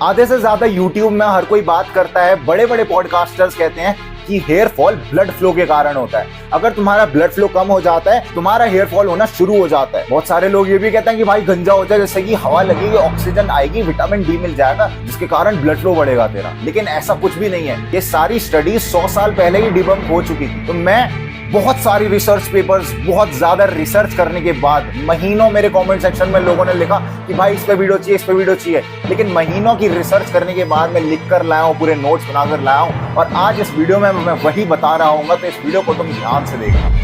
आधे से ज्यादा यूट्यूब में हर कोई बात करता है, बड़े बड़े पॉडकास्टर्स कहते हैं कि हेयर फॉल ब्लड फ्लो के कारण होता है। अगर तुम्हारा ब्लड फ्लो कम हो जाता है, तुम्हारा हेयर फॉल होना शुरू हो जाता है। बहुत सारे लोग ये भी कहते हैं कि भाई गंजा हो जाए, जैसे कि हवा लगेगी, ऑक्सीजन आएगी, विटामिन डी मिल जाएगा, जिसके कारण ब्लड फ्लो बढ़ेगा तेरा। लेकिन ऐसा कुछ भी नहीं है। ये सारी स्टडीज 100 साल पहले ही डिबंक हो चुकी थी। तो मैं बहुत सारी रिसर्च पेपर्स, बहुत ज्यादा रिसर्च करने के बाद महीनों मेरे कमेंट सेक्शन में लोगों ने लिखा कि भाई इस पे वीडियो चाहिए, इस पे वीडियो चाहिए। लेकिन महीनों की रिसर्च करने के बाद मैं लिख कर लाया हूँ, पूरे नोट्स बनाकर लाया हूँ, और आज इस वीडियो में मैं वही बता रहा हूँ। तो इस वीडियो को तुम ध्यान से देखना।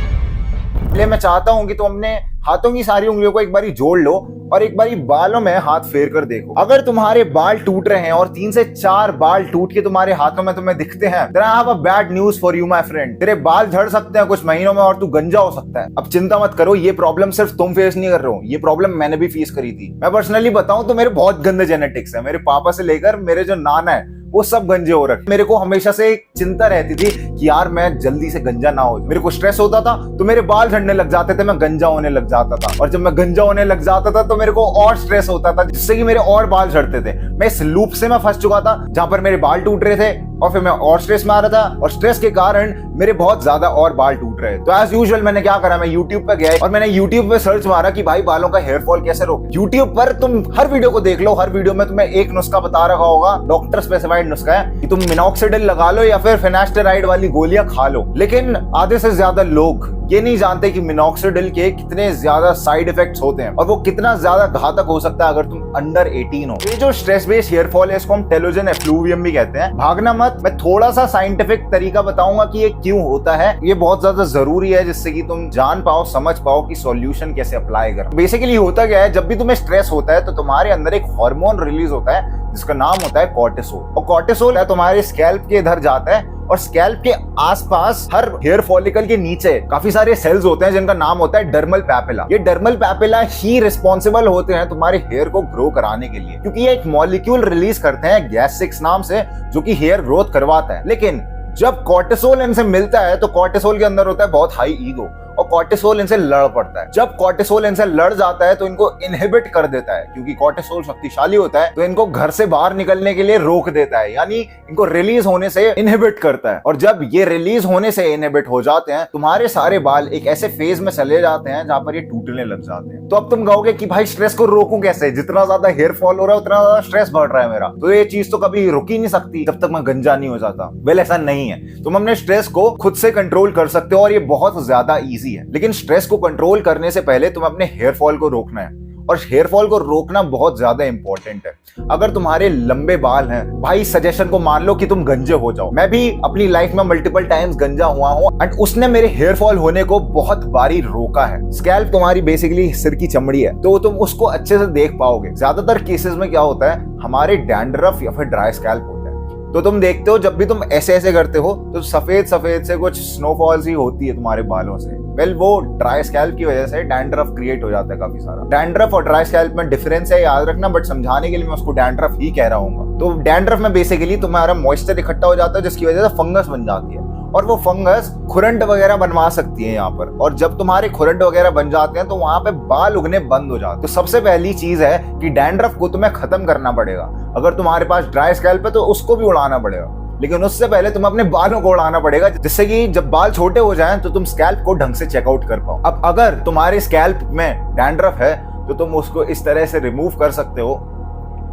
इसलिए मैं चाहता हूं कि तुम अपने हाथों की सारी उंगलियों को एक बारी जोड़ लो और एक बारी बालों में हाथ फेर कर देखो। अगर तुम्हारे बाल टूट रहे हैं और 3 से 4 बाल टूट के तुम्हारे हाथों में तुम्हें दिखते हैं, then I have a bad news for you my friend। तेरे बाल झड़ सकते हैं कुछ महीनों में और तू गंजा हो सकता है। अब चिंता मत करो, ये प्रॉब्लम सिर्फ तुम फेस नहीं कर रहे हो, ये प्रॉब्लम मैंने भी फेस करी थी। मैं पर्सनली बताऊं तो मेरे बहुत गंदे जेनेटिक्स है। मेरे पापा से लेकर मेरे जो नाना है वो सब गंजे हो रखे। मेरे को हमेशा से एक चिंता रहती थी कि यार मैं जल्दी से गंजा ना हो। मेरे को स्ट्रेस होता था तो मेरे बाल झड़ने लग जाते थे, मैं गंजा होने लग जाता था। और जब मैं गंजा होने लग जाता था तो मेरे को और स्ट्रेस होता था, जिससे कि मेरे और बाल झड़ते थे। मैं इस लूप से मैं फंस चुका था जहां पर मेरे बाल टूट रहे थे और फिर मैं और स्ट्रेस में आ रहा था, और स्ट्रेस के कारण मेरे बहुत ज्यादा और बाल टूट रहे। तो एज यूजुअल मैंने क्या करा, मैं यूट्यूब पे गया और मैंने यूट्यूब पे सर्च मारा कि भाई बालों का हेयर फॉल कैसे रोक। यूट्यूब पर तुम हर वीडियो को देख लो, हर वीडियो में तुम्हें एक नुस्खा बता रखा होगा, डॉक्टर स्पेसिफाइड नुस्खा है कि तुम मिनॉक्सिडिल लगा लो या फिर फिनास्टेराइड वाली गोलियां खा लो। लेकिन आधे से ज्यादा लोग ये नहीं जानते कि मिनॉक्सिडिल के कितने ज्यादा साइड इफेक्ट्स होते हैं और वो कितना ज्यादा घातक हो सकता है अगर तुम अंडर 18 हो। ये जो स्ट्रेस बेस्ड हेयर फॉल है, इसको हम टेलोजन एफ्लूवियम भी कहते हैं। भागना मत, मैं थोड़ा सा साइंटिफिक तरीका बताऊंगा कि ये क्यों होता है। ये बहुत ज्यादा जरूरी है जिससे कि तुम जान पाओ, समझ पाओ कि सॉल्यूशन कैसे अप्लाई कर। बेसिकली होता क्या है, जब भी तुम्हें स्ट्रेस होता है तो तुम्हारे अंदर एक हार्मोन रिलीज होता है जिसका नाम होता है कॉर्टिसोल। और कॉर्टिसोल है तुम्हारे स्कैल्प के इधर जाता है और स्कैल्प के आसपास हर हेयर फॉलिकल के नीचे काफी सारे सेल्स होते हैं जिनका नाम होता है डर्मल पैपिला। ये डर्मल पैपिला ही रिस्पॉन्सिबल होते हैं तुम्हारे हेयर को ग्रो कराने के लिए, क्योंकि ये एक मॉलिक्यूल रिलीज करते हैं गैस-6 नाम से, जो कि हेयर ग्रोथ करवाता है। लेकिन जब कॉर्टिसोल इनसे मिलता है तो कॉर्टिसोल के अंदर होता है बहुत हाई ईगो और कॉर्टिसोल इनसे लड़ पड़ता है। जब कॉर्टिसोल इनसे लड़ जाता है तो इनको इनहिबिट कर देता है, क्योंकि कॉर्टिसोल शक्तिशाली होता है तो इनको घर से बाहर निकलने के लिए रोक देता है, यानी इनको रिलीज होने से इनहिबिट करता है। और जब ये रिलीज होने से इनहिबिट हो जाते हैं, तुम्हारे सारे बाल एक ऐसे फेज में चले जाते हैं जहां पर ये टूटने लग जाते हैं। तो अब तुम कहोगे कि भाई स्ट्रेस को रोकूं कैसे, जितना ज्यादा हेयर फॉल हो रहा है उतना ज्यादा स्ट्रेस बढ़ रहा है मेरा, तो ये चीज तो कभी रुक ही नहीं सकती जब तक मैं गंजा नहीं हो जाता। वेल ऐसा नहीं है, तुम अपने स्ट्रेस को खुद से कंट्रोल कर सकते हो और ये बहुत ज्यादा ईजी है। लेकिन स्ट्रेस को कंट्रोल करने से पहले तुम अपने हेयर फॉल को रोकना है, और हेयर फॉल को रोकना बहुत ज्यादा इंपॉर्टेंट है। अगर तुम्हारे लंबे बाल हैं, भाई सजेशन को मान लो कि तुम गंजे हो जाओ। मैं भी अपनी लाइफ में मल्टीपल टाइम्स गंजा हुआ हूं एंड उसने मेरे हेयर फॉल होने को बहुत बारी रोका है। स्कैल्प तुम्हारी बेसिकली सिर की चमड़ी है, तो तुम उसको अच्छे से देख पाओगे। ज्यादातर केसेस में क्या होता है, हमारे डैंड्रफ या फिर ड्राई स्कैल्प होता है, तो तुम देखते हो जब भी तुम ऐसे ऐसे करते हो तो सफेद सफेद से कुछ स्नोफॉल्स ही होती है तुम्हारे बालों से। वेल वो ड्राई स्कैल्प की वजह से डैंड्रफ क्रिएट हो जाता है काफी सारा। डैंड्रफ और ड्राई स्कैल्प में डिफरेंस है, याद रखना, बट समझाने के लिए मैं उसको डैंड्रफ ही कह रहा हूँ। तो डैंड्रफ में बेसिकली तुम्हारा मॉइस्चर इकट्ठा हो जाता है जिसकी वजह से फंगस बन जाती है, और वो फंगस खुरंट वगैरह बनवा सकती है यहाँ पर। और जब तुम्हारे खुरंट वगैरह बन जाते हैं तो वहां पे बाल उगने बंद हो जाते हैं। तो सबसे पहली चीज है कि डैंड्रफ को तुम्हें खत्म करना पड़ेगा। अगर तुम्हारे पास ड्राई स्कैल्प है तो उसको भी उड़ाना पड़ेगा, लेकिन उससे पहले तुम्हें अपने बालों को उड़ाना पड़ेगा, जिससे कि जब बाल छोटे हो जाएं तो तुम स्कैल्प को ढंग से चेकआउट कर पाओ। अब अगर तुम्हारे स्कैल्प में डैंड्रफ है तो तुम उसको इस तरह से रिमूव कर सकते हो।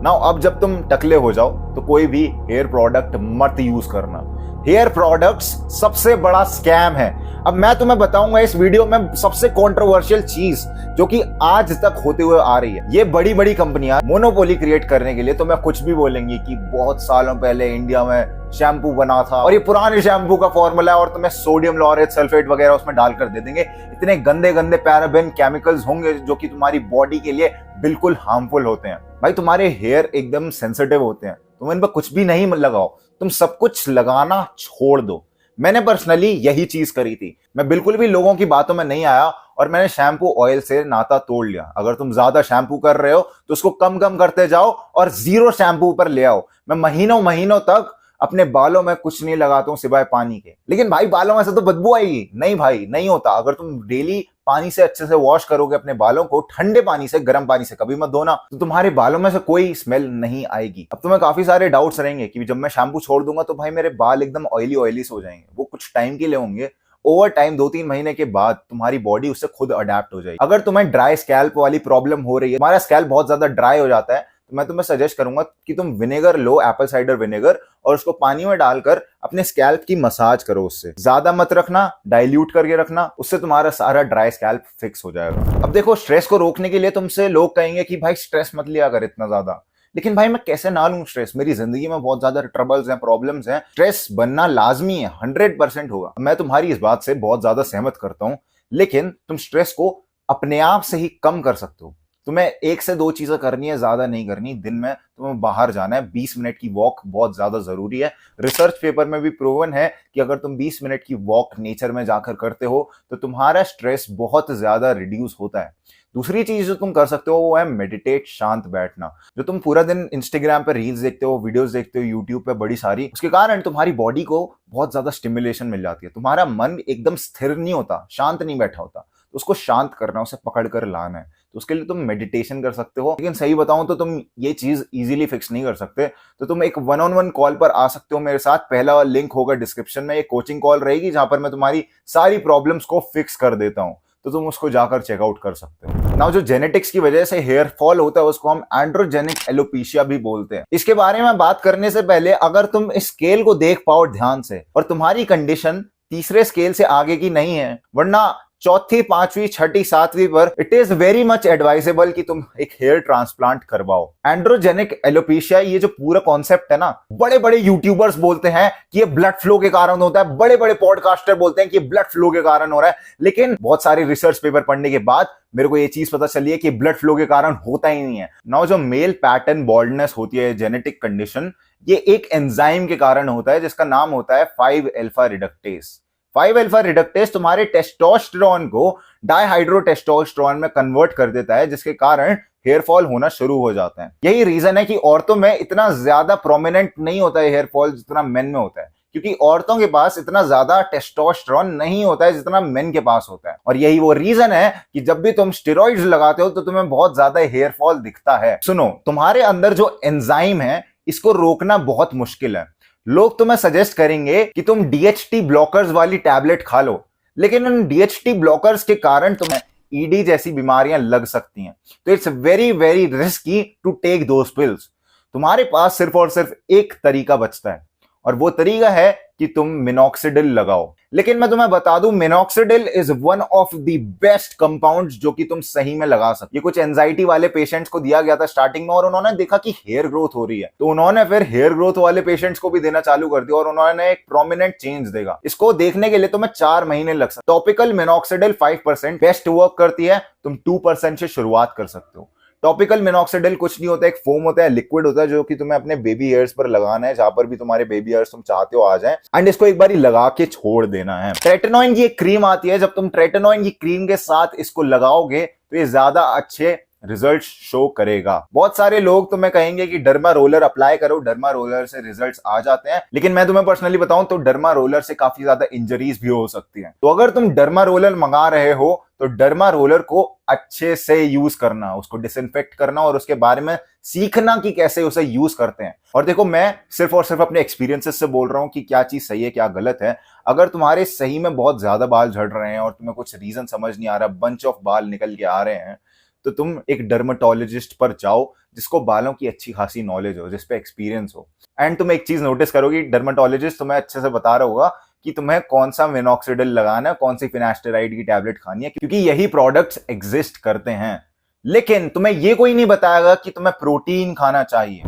नाउ अब जब तुम टकले हो जाओ तो कोई भी हेयर प्रोडक्ट मत यूज करना। हेयर प्रोडक्ट्स सबसे बड़ा स्कैम है। अब मैं तुम्हें बताऊंगा इस वीडियो में सबसे कंट्रोवर्शियल चीज जो कि आज तक होते हुए आ रही है। ये बड़ी बड़ी कंपनियां मोनोपोली क्रिएट करने के लिए तुम्हें कुछ भी बोलेंगी कि बहुत सालों पहले इंडिया में शैम्पू बना था और ये पुराने शैम्पू का फॉर्मूला है, और तुम्हें सोडियम लॉरेट सल्फेट वगैरह उसमें डालकर दे देंगे। इतने गंदे गंदे पैराबेन केमिकल्स होंगे जो कि तुम्हारी बॉडी के लिए बिल्कुल हार्मफुल होते हैं। भाई तुम्हारे हेयर एकदम सेंसिटिव होते हैं, तुम इन पर कुछ भी नहीं लगाओ, तुम सब कुछ लगाना छोड़ दो। मैंने पर्सनली यही चीज करी थी। मैं बिल्कुल भी लोगों की बातों में नहीं आया और मैंने शैम्पू ऑयल से नाता तोड़ लिया। अगर तुम ज्यादा शैम्पू कर रहे हो तो उसको कम कम करते जाओ और 0 शैम्पू पर ले आओ। मैं महीनों महीनों तक अपने बालों में कुछ नहीं लगाता हूँ सिवाय पानी के। लेकिन भाई बालों में से तो बदबू आएगी। नहीं भाई, नहीं होता। अगर तुम डेली पानी से अच्छे से वॉश करोगे अपने बालों को, ठंडे पानी से, गर्म पानी से कभी मत धोना, तो तुम्हारे बालों में से कोई स्मेल नहीं आएगी। अब तुम्हें काफी सारे डाउट्स रहेंगे कि जब मैं शैम्पू छोड़ दूंगा तो भाई मेरे बाल एकदम ऑयली ऑयली से हो जाएंगे। वो कुछ टाइम के लिए होंगे, ओवर टाइम 2-3 महीने के बाद तुम्हारी बॉडी उससे खुद अडेप्ट हो जाएगी। अगर तुम्हें ड्राई स्कैल्प वाली प्रॉब्लम हो रही है, तुम्हारा स्कैल्प बहुत ज्यादा ड्राई हो जाता है, तो मैं तुम्हें सजेस्ट करूंगा कि तुम विनेगर लो, एप्पल साइडर विनेगर, और उसको पानी में डालकर अपने स्कैल्प की मसाज करो। उससे ज्यादा मत रखना, डाइल्यूट करके रखना, उससे तुम्हारा सारा ड्राई स्कैल्प फिक्स हो जाएगा। अब देखो, स्ट्रेस को रोकने के लिए तुमसे लोग कहेंगे कि भाई स्ट्रेस मत लिया कर इतना ज्यादा। लेकिन भाई मैं कैसे ना लूं स्ट्रेस? मेरी जिंदगी में बहुत ज्यादा ट्रबल्स हैं, प्रॉब्लम्स हैं, स्ट्रेस बनना लाजमी है, 100% होगा। मैं तुम्हारी इस बात से बहुत ज्यादा सहमत करता हूं, लेकिन तुम स्ट्रेस को अपने आप से ही कम कर सकते हो। तुम्हें 1 से 2 चीजें करनी है, ज्यादा नहीं करनी। दिन में तुम्हें बाहर जाना है, 20 मिनट की वॉक बहुत ज्यादा जरूरी है। रिसर्च पेपर में भी प्रूवन है कि अगर तुम 20 मिनट की वॉक नेचर में जाकर करते हो तो तुम्हारा स्ट्रेस बहुत ज्यादा रिड्यूस होता है। दूसरी चीज जो तुम कर सकते हो वो है मेडिटेट, शांत बैठना। जो तुम पूरा दिन इंस्टाग्राम पे रील्स देखते हो, वीडियोस देखते हो, यूट्यूब पे बड़ी सारी, उसके कारण तुम्हारी बॉडी को बहुत ज्यादा स्टिमुलेशन मिल जाती है। तुम्हारा मन एकदम स्थिर नहीं होता, शांत नहीं बैठा होता। तो उसको शांत करना, उसे पकड़ कर लाना है। तो उसके लिए तुम मेडिटेशन कर सकते हो। लेकिन सही बताऊं तो तुम ये चीज इजीली फिक्स नहीं कर सकते। तो तुम एक 1-on-1 कॉल पर आ सकते हो मेरे साथ। पहला लिंक होगा डिस्क्रिप्शन में। ये कोचिंग कॉल रहेगी जहां पर मैं तुम्हारी सारी प्रॉब्लम्स को फिक्स कर देता हूं। तो तुम उसको जाकर चेकआउट कर सकते हो। नाउ जो जेनेटिक्स की वजह से हेयर फॉल होता है उसको हम एंड्रोजेनिक एलोपेशिया भी बोलते हैं। इसके बारे में बात करने से पहले अगर तुम इस स्केल को देख पाओ ध्यान से, और तुम्हारी कंडीशन तीसरे स्केल से आगे की नहीं है, वरना चौथी, पांचवी, छठी, सातवीं पर, it is very much advisable कि तुम एक हेयर ट्रांसप्लांट करवाओ। एंड्रोजेनिक एलोपेशिया, ये जो पूरा कॉन्सेप्ट है ना, बड़े बड़े यूट्यूबर्स बोलते हैं कि ये ब्लड फ्लो के कारण होता है, बड़े बड़े पॉडकास्टर बोलते हैं कि ये ब्लड फ्लो के कारण हो रहा है। लेकिन बहुत सारे रिसर्च पेपर पढ़ने के बाद मेरे को ये चीज पता चली है कि ब्लड फ्लो के कारण होता ही नहीं है। नाउ जो मेल पैटर्न बॉल्डनेस होती है, जेनेटिक कंडीशन, ये एक एंजाइम के कारण होता है जिसका नाम होता है 5-अल्फा रिडक्टेस। 5-अल्फा रिडक्टेस तुम्हारे टेस्टोस्टेरोन को डाइहाइड्रोटेस्टोस्टेरोन में कन्वर्ट कर देता है, जिसके कारण हेयर फॉल होना शुरू हो जाता है। यही रीजन है कि औरतों में इतना ज्यादा प्रोमिनेंट नहीं होता है हेयर फॉल जितना मेन में होता है, क्योंकि औरतों के पास इतना ज्यादा टेस्टोस्टेरोन नहीं होता है जितना मेन के पास होता है। और यही वो रीजन है कि जब भी तुम स्टेरॉइड्स लगाते हो तो तुम्हें बहुत ज्यादा हेयर फॉल दिखता है। सुनो, तुम्हारे अंदर जो एंजाइम है इसको रोकना बहुत मुश्किल है। लोग तुम्हें सजेस्ट करेंगे कि तुम डीएचटी ब्लॉकर्स वाली टैबलेट खा लो, लेकिन उन डीएचटी ब्लॉकर्स के कारण तुम्हें ईडी जैसी बीमारियां लग सकती हैं। तो it's very very risky to take those pills. तुम्हारे पास सिर्फ और सिर्फ एक तरीका बचता है, और वो तरीका है कि तुम मिनॉक्सिडिल लगाओ। लेकिन मैं तुम्हें बता दूं, minoxidil is one of the best compounds जो कि तुम सही में लगा सकते। ये कुछ एंजाइटी वाले पेशेंट्स को दिया गया था स्टार्टिंग में, और उन्होंने देखा कि हेयर ग्रोथ हो रही है, तो उन्होंने फिर हेयर ग्रोथ वाले पेशेंट्स को भी देना चालू कर दिया, और उन्होंने एक प्रोमिनेंट चेंज देगा। इसको देखने के लिए तुम्हें 4 महीने लग सकते। टॉपिकल मिनॉक्सिडिल 5% बेस्ट वर्क करती है, तुम 2% से शुरुआत कर सकते हो। टॉपिकल मिनॉक्सिडिल कुछ नहीं होता, एक फोम होता है, लिक्विड होता है, जो कि तुम्हें अपने बेबी हेयर्स पर लगाना है, जहां पर भी तुम्हारे बेबी हेयर्स तुम चाहते हो आ जाएं, एंड इसको एक बार लगा के छोड़ देना है। ट्रेटेनॉइन की एक क्रीम आती है, जब तुम ट्रेटेनॉइन की क्रीम के साथ इसको लगाओगे तो ये ज्यादा अच्छे रिजल्ट शो करेगा। बहुत सारे लोग तुम्हें कहेंगे कि डर्मा रोलर अप्लाई करो, डर्मा रोलर से रिजल्ट्स आ जाते हैं, लेकिन मैं तुम्हें पर्सनली बताऊं तो डर्मा रोलर से काफी ज्यादा इंजरीज भी हो सकती हैं। तो अगर तुम डर्मा रोलर मंगा रहे हो तो डर्मा रोलर को अच्छे से यूज करना, उसको डिसइंफेक्ट करना, और उसके बारे में सीखना कि कैसे उसे यूज करते हैं। और देखो, मैं सिर्फ और सिर्फ अपने एक्सपीरियंसेस से बोल रहा हूं कि क्या चीज सही है क्या गलत है। अगर तुम्हारे सही में बहुत ज्यादा बाल झड़ रहे हैं और तुम्हें कुछ रीजन समझ नहीं आ रहा, बंच ऑफ बाल निकल के आ रहे हैं, तो तुम एक डर्मेटोलॉजिस्ट पर जाओ जिसको बालों की अच्छी खासी नॉलेज हो, जिसपे एक्सपीरियंस हो। एंड तुम एक चीज नोटिस करोगे, डर्मेटोलॉजिस्ट तुम्हें अच्छे से बता रहा होगा कि तुम्हें कौन सा मिनॉक्सिडिल लगाना है, कौन सी फिनास्टेराइड की टैबलेट खानी है, क्योंकि यही प्रोडक्ट्स एग्जिस्ट करते हैं। लेकिन तुम्हें ये कोई नहीं बताएगा कि तुम्हें प्रोटीन खाना चाहिए।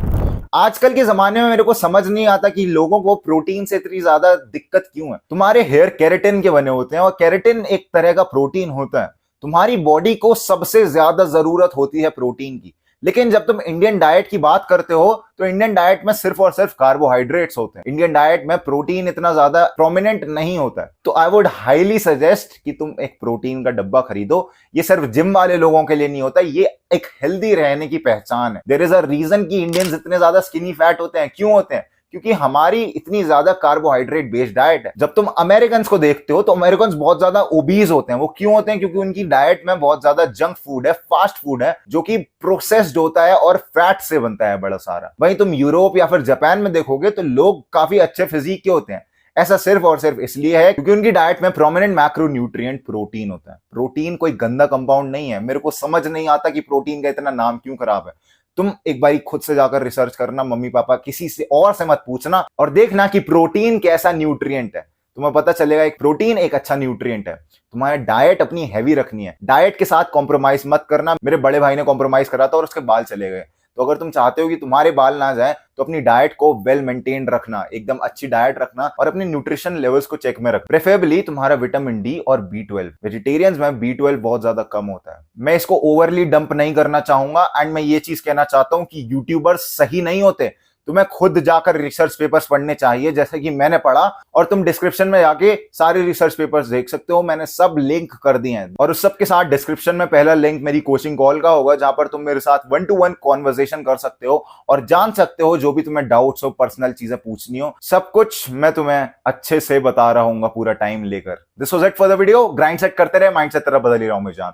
आजकल के जमाने में मेरे को समझ नहीं आता कि लोगों को प्रोटीन से इतनी ज्यादा दिक्कत क्यों है। तुम्हारे हेयर केराटिन के बने होते हैं, और केराटिन एक तरह का प्रोटीन होता है। तुम्हारी बॉडी को सबसे ज्यादा जरूरत होती है प्रोटीन की, लेकिन जब तुम इंडियन डाइट की बात करते हो तो इंडियन डाइट में सिर्फ और सिर्फ कार्बोहाइड्रेट्स होते हैं। इंडियन डाइट में प्रोटीन इतना ज्यादा प्रोमिनेंट नहीं होता है। तो आई वुड हाईली सजेस्ट कि तुम एक प्रोटीन का डब्बा खरीदो। ये सिर्फ जिम वाले लोगों के लिए नहीं होता, ये एक हेल्दी रहने की पहचान है। देयर इज अ रीजन कि इंडियंस इतने ज्यादा स्किनी फैट होते हैं। क्यों होते हैं? क्योंकि हमारी इतनी ज्यादा कार्बोहाइड्रेट बेस्ड डाइट है। जब तुम अमेरिकन को देखते हो तो अमेरिकन बहुत ज्यादा ओबीज होते हैं। वो क्यों होते हैं? क्योंकि उनकी डाइट में बहुत ज्यादा जंक फूड है, फास्ट फूड है, जो कि प्रोसेस्ड होता है और फैट से बनता है बड़ा सारा। वहीं तुम यूरोप या फिर जापान में देखोगे तो लोग काफी अच्छे फिजिक के होते हैं। ऐसा सिर्फ और सिर्फ इसलिए है क्योंकि उनकी डाइट में प्रोमिनेंट मैक्रोन्यूट्रिएंट प्रोटीन होता है। प्रोटीन कोई गंदा कंपाउंड नहीं है। मेरे को समझ नहीं आता कि प्रोटीन का इतना नाम क्यों खराब है। तुम एक बारी खुद से जाकर रिसर्च करना, मम्मी पापा किसी से और से मत पूछना, और देखना कि प्रोटीन कैसा न्यूट्रिएंट है। तुम्हें पता चलेगा एक प्रोटीन एक अच्छा न्यूट्रिएंट है। तुम्हारी डाइट अपनी हैवी रखनी है, डाइट के साथ कॉम्प्रोमाइज मत करना। मेरे बड़े भाई ने कॉम्प्रोमाइज करा था और उसके बाल चले गए। तो अगर तुम चाहते हो कि तुम्हारे बाल ना जाए तो अपनी डाइट को वेल मेंटेन रखना, एकदम अच्छी डाइट रखना और अपने न्यूट्रिशन लेवल्स को चेक में रख। प्रेफरेबली तुम्हारा विटामिन डी और B12। वेजिटेरियंस में B12 बहुत ज्यादा कम होता है। मैं इसको ओवरली डंप नहीं करना चाहूंगा एंड मैं ये चीज कहना चाहता हूं कि यूट्यूबर्स सही नहीं होते। तुम्हें खुद जाकर रिसर्च पेपर्स पढ़ने चाहिए जैसे कि मैंने पढ़ा, और तुम डिस्क्रिप्शन में जाके सारे रिसर्च पेपर्स देख सकते हो। मैंने सब लिंक कर दिए हैं और उस सब के साथ डिस्क्रिप्शन में पहला लिंक मेरी कोचिंग कॉल का होगा, जहां पर तुम मेरे साथ 1-to-1 कॉन्वर्सेशन कर सकते हो और जान सकते हो जो भी तुम्हें डाउट्स हो, पर्सनल चीजें पूछनी हो, सब कुछ मैं तुम्हें अच्छे से बता रहा हूँ पूरा टाइम लेकर। This was it for the video. Grind set करते रहे, माइंड सेट तरह बदल ही रहा हूं मैं जान।